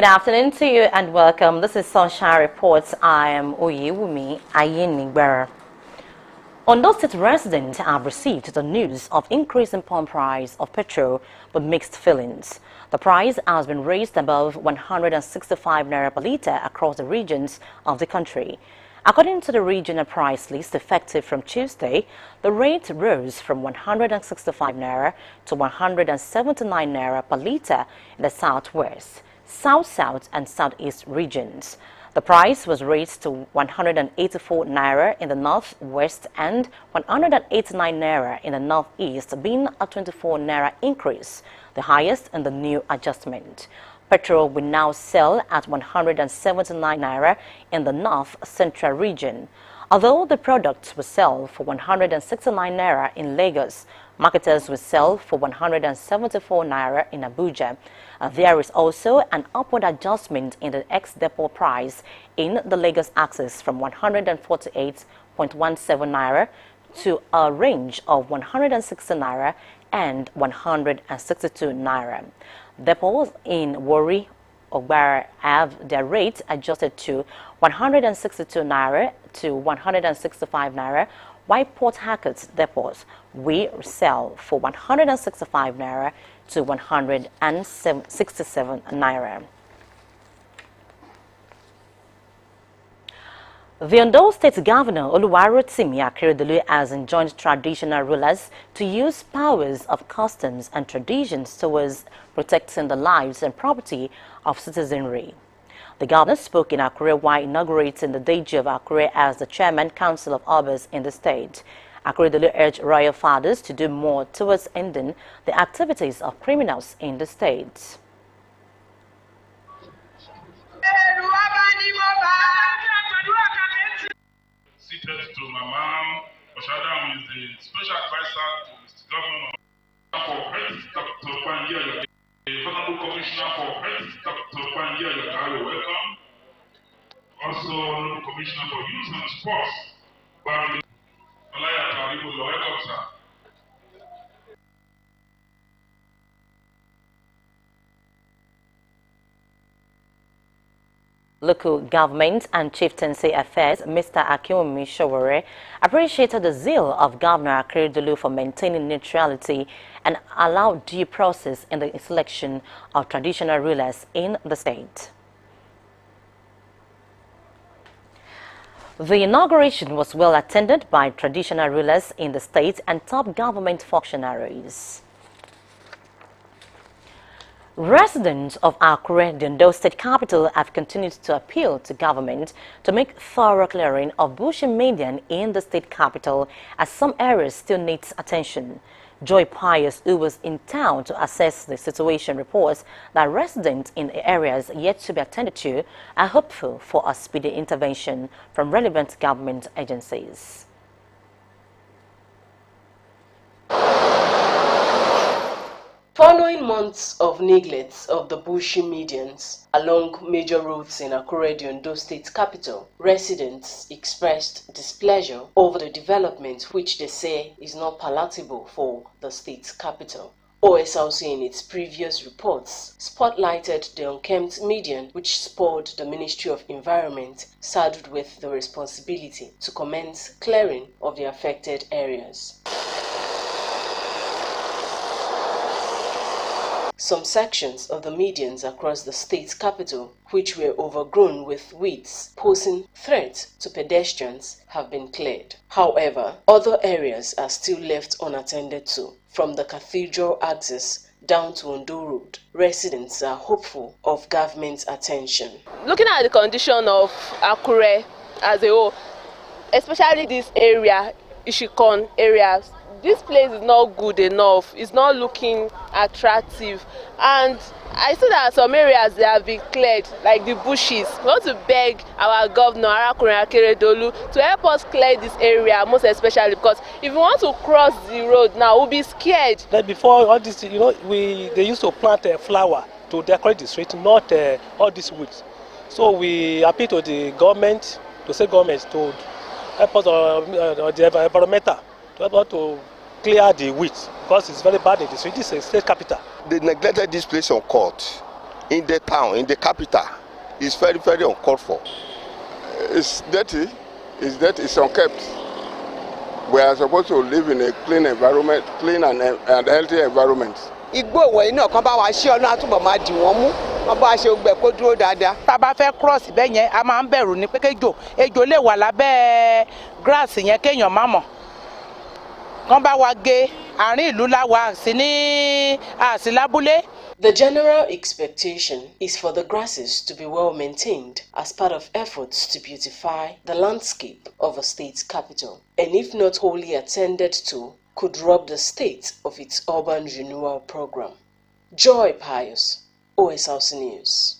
Good afternoon to you and welcome. This is Sunshine Reports. I am Oyewumi Ayenigbera. Ondo State residents have received the news of increase in pump price of petrol with mixed feelings. The price has been raised above 165 naira per litre across the regions of the country. According to the regional price list effective from Tuesday, the rate rose from 165 naira to 179 naira per litre in the southwest, south-south and southeast regions. The price was raised to 184 naira in the northwest and 189 naira in the northeast, being a 24 naira increase, the highest in the new adjustment. Petrol will now sell at 179 naira in the north central region. Although the products will sell for 169 naira in Lagos, marketers will sell for 174 naira in Abuja. There is also an upward adjustment in the ex-depot price in the Lagos axis from 148.17 naira to a range of 160 naira and 162 naira. Depots in Warri Ogbara have their rates adjusted to 162 naira to 165 naira, while Port Harcourt's depots will sell for 165 naira to 167 naira. The Ondo State Governor Oluwarotimi Akeredolu has enjoined traditional rulers to use powers of customs and traditions towards protecting the lives and property of citizenry. The governor spoke in Akure while inaugurating the Deji of Akure as the Chairman Council of Obas in the state. Akeredolu urged royal fathers to do more towards ending the activities of criminals in the state. Seated to my mom, Oshada, who is the special advisor to Mr. Governor for Health, Dr. Kwanya, the Honorable Commissioner for Health, Dr. Kwanya, welcome. Also, Honorable Commissioner for Youth and Sports, Barry Olaya Taribu, welcome, sir. Local Government and Chieftaincy Affairs, Mr. Akinwumi Showore, appreciated the zeal of Governor Akeredolu for maintaining neutrality and allowed due process in the selection of traditional rulers in the state. The inauguration was well attended by traditional rulers in the state and top government functionaries. Residents of Akure, the Ondo State capital, have continued to appeal to government to make thorough clearing of bush median in the state capital, as some areas still need attention. Joy Pius, who was in town to assess the situation, reports that residents in areas yet to be attended to are hopeful for a speedy intervention from relevant government agencies. Following months of neglect of the bushy medians along major roads in Akure, the Ondo State capital, residents expressed displeasure over the development which they say is not palatable for the state capital. OSRC in its previous reports spotlighted the unkempt median which spurred the Ministry of Environment, saddled with the responsibility to commence clearing of the affected areas. Some sections of the medians across the state capital, which were overgrown with weeds posing threats to pedestrians, have been cleared. However, other areas are still left unattended to. From the Cathedral axis down to Ondo Road, residents are hopeful of government attention. Looking at the condition of Akure as a whole, especially this area, Ishikon areas, this place is not good enough. It's not looking attractive, and I see that some areas they have been cleared, like the bushes. We want to beg our governor Akeredolu to help us clear this area, most especially because if we want to cross the road now, we'll be scared. That before all this, they used to plant a flower to decorate the street, not all these woods. So we appeal to the government, to state government, to help us the environmental, to help us to clear the weeds, because it's very bad in the street. This is a state capital. They neglected this place on court. in the town, in the capital, is very, very uncalled for. It's dirty, it's unkept. We are supposed to live in a clean environment, clean and healthy environment. Igbó ìwọ̀nyí náà kan bá wa ṣí ọ̀nà àtúbọ̀ máa dì wọ́n mú wọ́n bá ṣe gbẹ kó dúró dáadáa. Tá a bá fẹ́ cross bẹ́ẹ̀ yẹn a máa ń bẹ̀rù ní pé ejò lè wà lábẹ́ grass yẹn kéèyàn má mọ̀. Kán bá wa gé àárín ìlú láwa àsì lábúlé. The general expectation is for the grasses to be well maintained as part of efforts to beautify the landscape of a state capital, and if not wholly attended to, could rob the state of its urban renewal program. Joy Pius, OSRC News.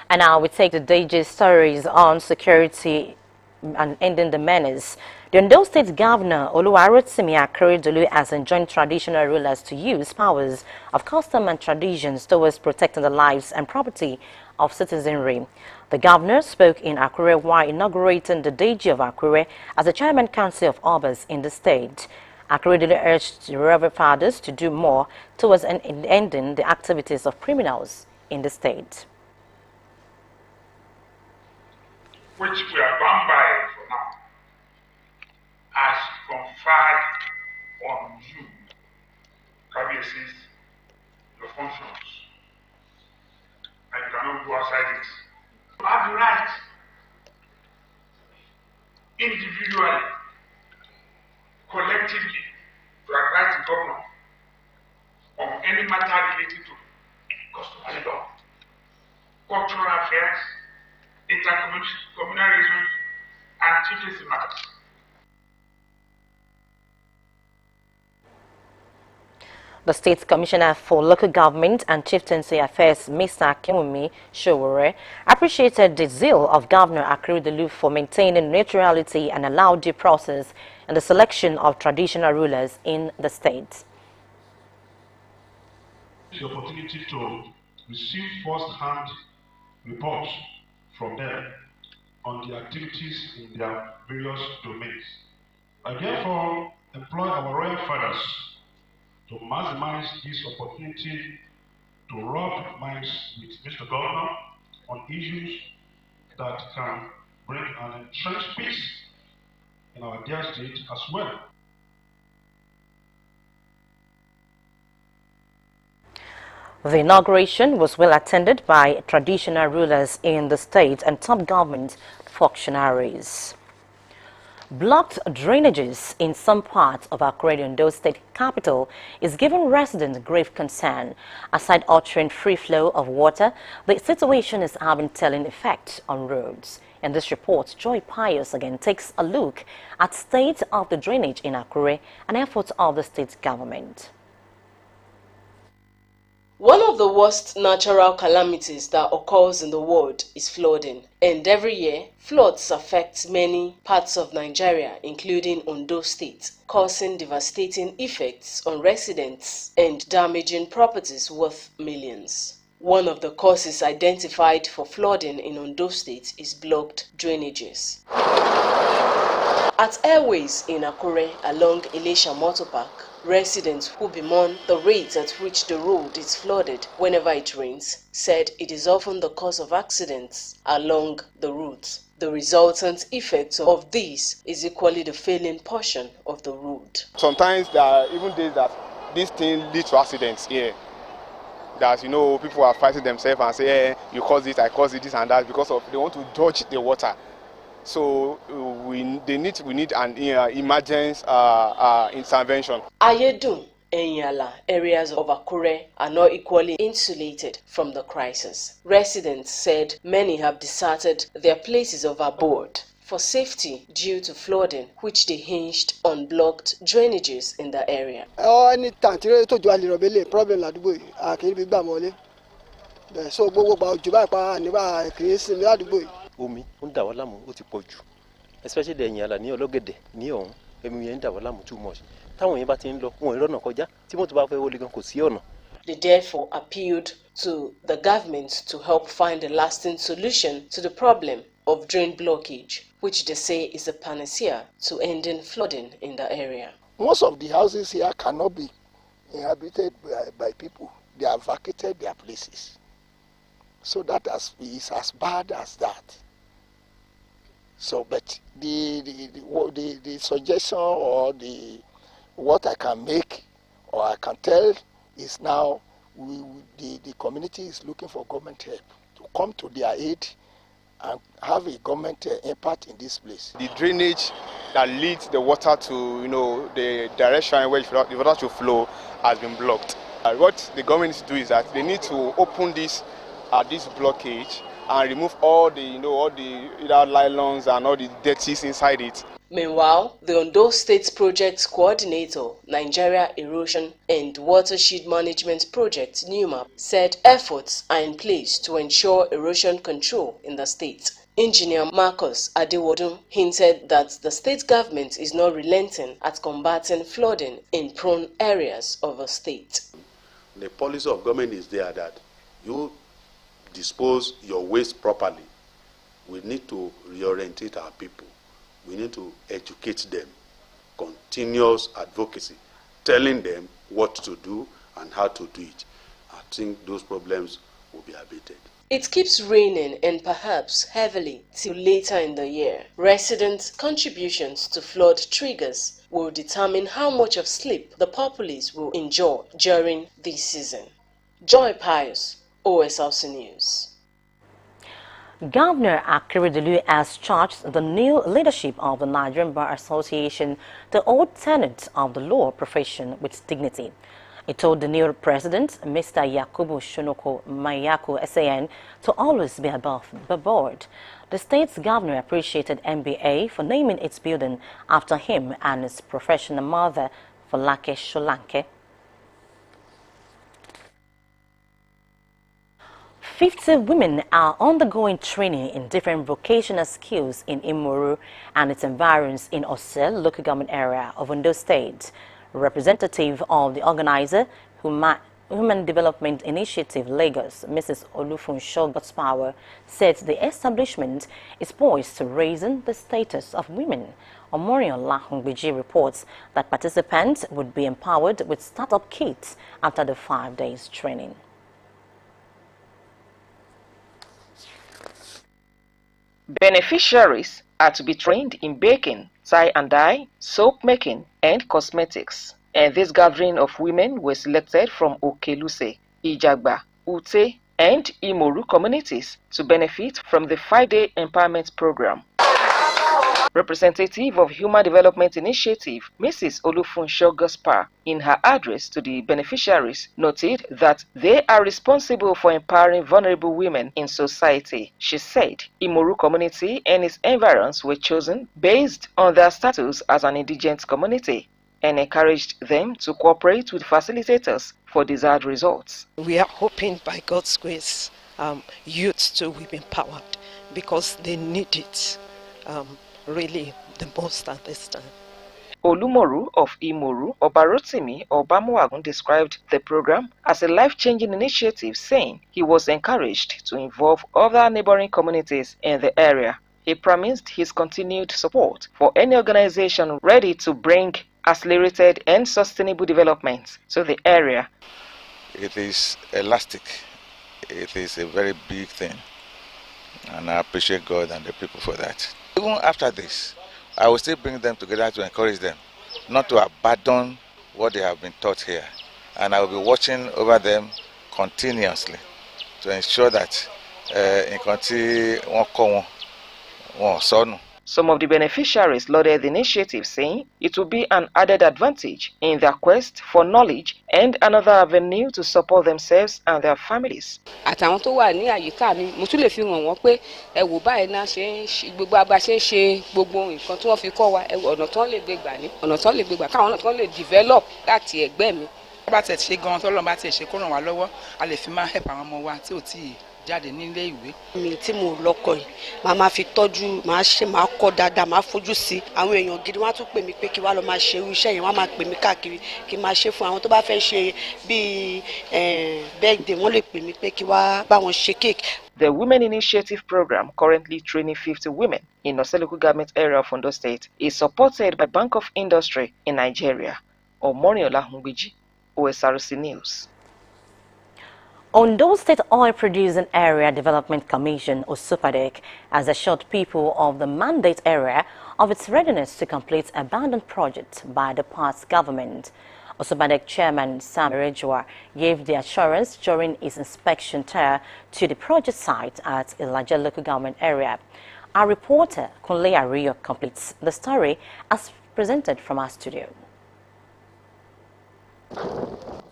And now we take the day's stories on security and ending the menace. The Ondo State Governor Oluwarotimi Akeredolu has enjoined traditional rulers to use powers of custom and traditions towards protecting the lives and property of citizenry. The governor spoke in Akure while inaugurating the Deji of Akure as the Chairman Council of Obas in the state. Akeredolu urged the Reverend Fathers to do more towards ending the activities of criminals in the state. Which we are bound by for now, has conferred on you, Kabiyesi's, your functions, and you cannot go outside it. You have the right, individually, collectively, to advise the governor on any matter related to customary law, cultural affairs, intercommunal relations, and chieftaincy matters. The State Commissioner for Local Government and Chieftaincy Affairs, Mr. Kimumi Showore, appreciated the zeal of Governor Akeredolu for maintaining neutrality and allowed due process in the selection of traditional rulers in the state. The opportunity to receive first-hand reports from them on the activities in their various domains. I therefore employ our royal fathers to maximize this opportunity to rub minds with Mr. Governor on issues that can bring an entrenched peace in our dear state as well. The inauguration was well attended by traditional rulers in the state and top government functionaries. Blocked drainages in some parts of Akure, Ondo State capital, is giving residents grave concern. Aside uttering free flow of water, the situation is having telling effect on roads. In this report, Joy Pius again takes a look at state of the drainage in Akure and efforts of the state government. One of the worst natural calamities that occurs in the world is flooding, and every year, floods affect many parts of Nigeria, including Ondo State, causing devastating effects on residents and damaging properties worth millions. One of the causes identified for flooding in Ondo State is blocked drainages. At Airways in Akure along Elisha Motor Park, residents who bemoan the rate at which the road is flooded whenever it rains said it is often the cause of accidents along the route. The resultant effect of this is equally the failing portion of the road. Sometimes there are even days that this thing leads to accidents here. That, you know, people are fighting themselves and say, hey, you caused it, I caused it, this and that, because of they want to dodge the water. So we need an emergency intervention. Ayedun and Yala areas of Akure are not equally insulated from the crisis. Residents said many have deserted their places of abode for safety due to flooding, which they hinged on blocked drainages in the area. Omi ń dà wá láàmú ó ti pọ̀ jù, especially ẹ̀yìn àlà ní ọlọ́gẹ̀dẹ̀ ní ọ̀hún ẹ̀mí yẹn ń dà wá láàmú too much. Táwọn yẹn bá ti ń lọ wọn ìrọ̀nà kọjá tí mọ́tò bá fẹ́ wọlé gan kò sí ọ̀nà. They therefore appealed to the government to help find a lasting solution to the problem of drain blockage, which they say is a panacea to ending flooding in the area. Most of the houses here cannot be inhabited by people. They have vacated their places. So that is as bad as that. So, but the suggestion or what I can make or I can tell is now the community is looking for government help to come to their aid and have a government impact in this place. The drainage that leads the water to the direction where the water should flow has been blocked. What the government needs to do is that they need to open this blockage and remove all the either nylons and all the dirties inside it. Meanwhile, the Ondo State Project Coordinator, Nigeria Erosion and Watershed Management Project (NUMAP), said efforts are in place to ensure erosion control in the state. Engineer Marcus Adewodun hinted that the state government is not relenting at combating flooding in prone areas of the state. The policy of government is there that you dispose your waste properly. We need to reorientate our people. We need to educate them. Continuous advocacy, telling them what to do and how to do it. I think those problems will be abated. It keeps raining and perhaps heavily till later in the year. Residents' contributions to flood triggers will determine how much of sleep the populace will enjoy during this season. Joy Pius, OSRC News. Governor Akeredolu has charged the new leadership of the Nigerian Bar Association to hold tenets of the law profession with dignity. He told the new president, Mr. Yakubu Shunoko Mayaku SAN, to always be above the board. The state's governor appreciated MBA for naming its building after him and his professional mother, Folake Sholanke. 50 women are undergoing training in different vocational skills in Imoru and its environs in Osrc local government area of Ondo State. Representative of the organizer, Human Development Initiative Lagos, Mrs. Olufunsho Godspower, said the establishment is poised to raising the status of women. Omoriola Hungbiji reports that participants would be empowered with startup kits after the 5 days training. Beneficiaries are to be trained in baking, tie and dye, soap making, and cosmetics. And this gathering of women was selected from Okeluse, Ijagba, Ute, and Imoru communities to benefit from the 5-day empowerment program. Representative of Human Development Initiative, Mrs. Olufunsho Gospar, in her address to the beneficiaries, noted that they are responsible for empowering vulnerable women in society. She said Imoru community and its environs were chosen based on their status as an indigent community and encouraged them to cooperate with facilitators for desired results. We are hoping by God's grace, youth to be empowered because they need it. Really the most at this time. Olumoru of Imoru, Obarotimi Obamuagun, described the program as a life-changing initiative, saying he was encouraged to involve other neighboring communities in the area. He promised his continued support for any organization ready to bring accelerated and sustainable development to the area. It is elastic. It is a very big thing, and I appreciate God and the people for that. Even after this, I will still bring them together to encourage them not to abandon what they have been taught here. And I will be watching over them continuously to ensure that some of the beneficiaries lauded the initiative, saying it will be an added advantage in their quest for knowledge and another avenue to support themselves and their families. Àtàwọn tó wà ní àyíká mi, mo tún lè fi hàn wọ́n pé ẹ wò báyìí náà ṣe gbogbo àgbà ṣe ń ṣe gbogbo nǹkan tí wọ́n fi kọ́ wa, ẹ wò ọ̀nà tán lè gbé gbà ní ọ̀nà tán lè gbé gbà káwọn ọ̀nà tán lè develop láti ẹ̀gbẹ́ mi. Bá tẹ̀ ṣe gan-an tọ́lọ́run bá tẹ̀ ṣe kó ràn wá lọ́wọ́, a lè fi máa help àwọn ọmọ wa tí ò tí ì jáde nílé ìwé. Mi tí mo lọ́kọ yìí máa fi tọ́jú máa kọ́ dáadáa máa fojú sí àwọn èèyàn gidi wọ́n á tún pè mí pé kí wá lọ máa ṣe irú iṣẹ́ yẹn wọ́n á máa pè mí káàkiri kí máa ṣe fún àwọn tó bá fẹ́ ṣe bíi birthday wọ́n lè pè mí pé kí wá bá wọn ṣe cake. The Women Initiative Program, currently training 50 women in Osrc local government area of Ondo State, is supported by Bank of Industry in Nigeria. Omoriola Hungbiji, OSRC News. Ondo State Oil Producing Area Development Commission, OSUPADEC, has assured people of the mandate area of its readiness to complete abandoned projects by the past government. OSUPADEC Chairman Sam Erejua gave the assurance during his inspection tour to the project site at Ilaja local government area. Our reporter, Kunle Ariyo, completes the story as presented from our studio.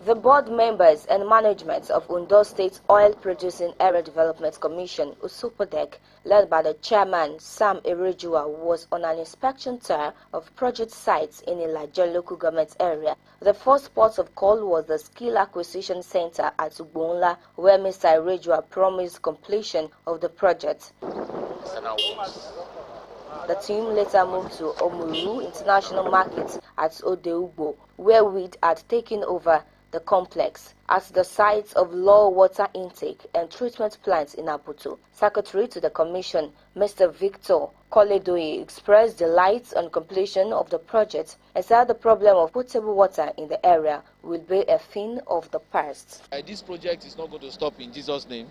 The board members and management of Ondo State Oil Producing Area Development Commission, OSUPADEC, led by the chairman Sam Erejua, was on an inspection tour of project sites in Ilaja local government area. The first port of call was the Skill Acquisition Center at Ugbonla, where Mr. Erejua promised completion of the project. The team later moved to Omuru International Market at Odeugbo, where weed had taken over the complex. At the sites of low water intake and treatment plants in Abuto, Secretary to the Commission, Mr. Victor Koledoye, expressed delight on completion of the project and said the problem of potable water in the area will be a thing of the past. This project is not going to stop in Jesus' name,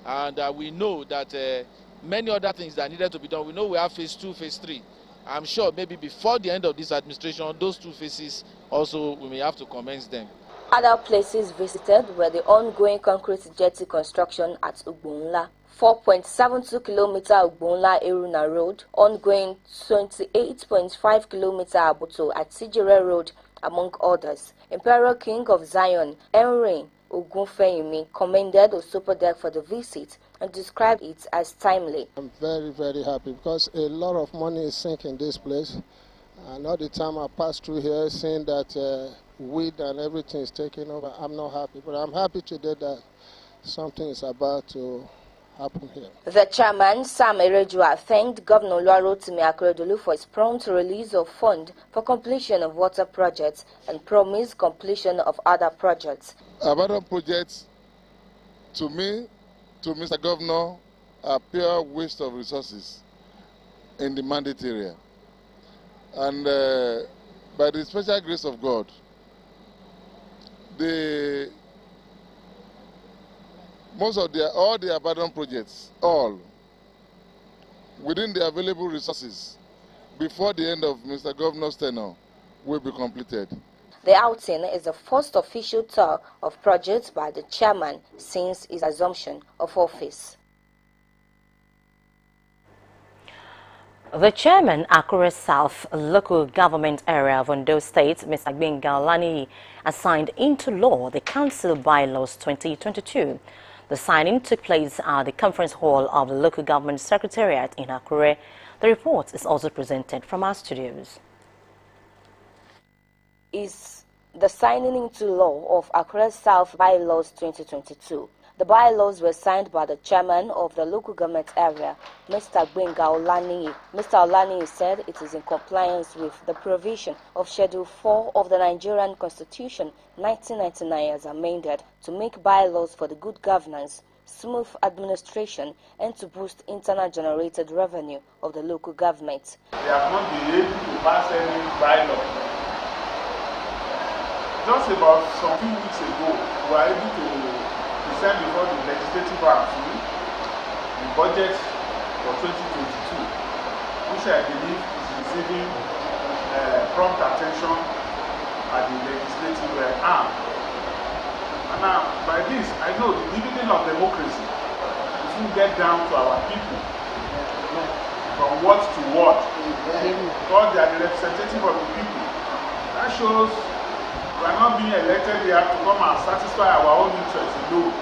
and we know that many other things that needed to be done. We know we have phase 2, phase 3. I'm sure maybe before the end of this administration, those 2 phases also we may have to commence them. Other places visited were the ongoing concrete jetty construction at Ugbonla, 4.72 kilometer Ugbonla Eruna Road, ongoing 28.5 kilometer Abuto at Sijere Road, among others. Imperial King of Zion, Enrin Ogunfeyimi, commended OSUPADEC for the visit and described it as timely. I'm very, very happy because a lot of money is sinking in this place. And all the time I pass through here seeing that weed and everything is taken over, I'm not happy. But I'm happy today that something is about to happen here. The chairman, Sam Erejua, thanked Governor Oluwarotimi Akeredolu for his prompt release of funds for completion of water projects and promised completion of other projects. Abandoned projects, to me, to Mr. Governor, are pure waste of resources in the mandate area. And by the special grace of God, all the abandoned projects, all within the available resources before the end of Mr. Governor's tenure will be completed. The outing is the first official tour of projects by the chairman since his assumption of office. The chairman, Akure South local government area of Ondo State, Mr. Gbenga Olaniyi, has signed into law the Council Bylaws 2022. The signing took place at the conference hall of the local government secretariat in Akure. The report is also presented from our studios. Is the signing into law of Akure South Bylaws 2022. The bylaws were signed by the chairman of the local government area, Mr. Gbenga Olaniyi. Mr. Olaniyi said it is in compliance with the provision of Schedule 4 of the Nigerian Constitution 1999 as amended to make bylaws for the good governance, smooth administration, and to boost internal generated revenue of the local government. They have not been able to pass any bylaw. Just about some few weeks ago, we were able to present before the Legislative Assembly the budget for 2022, which I believe is receiving prompt attention at the legislative arm. And now, by this, I know the dividend of democracy is to get down to our people, from what to what, because they are the representative of the people. That shows we are not being elected here to come and satisfy our own interests alone.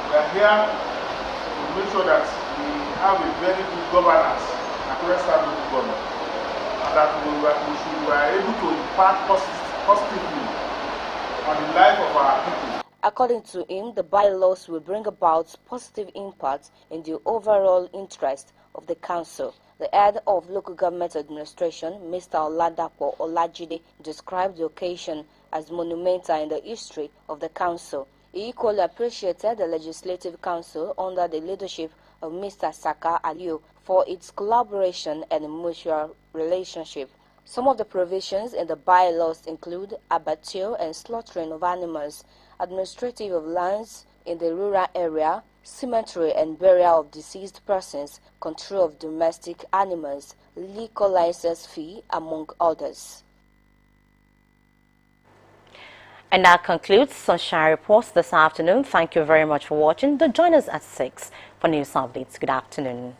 We are here to make sure that we have a very good governance across our local government, and that we are able to impact positively on the life of our people. According to him, the bylaws will bring about positive impact in the overall interest of the council. The head of local government administration, Mr. Oladapo Olajide, described the occasion as monumental in the history of the council. He equally appreciated the Legislative Council under the leadership of Mr. Saka Aliyu for its collaboration and mutual relationship. Some of the provisions in the bylaws include abattoir and slaughtering of animals, administrative of lands in the rural area, cemetery and burial of deceased persons, control of domestic animals, liquor license fee, among others. And that concludes Sunshine Reports this afternoon. Thank you very much for watching. Do join us at 6 for news updates. Good afternoon.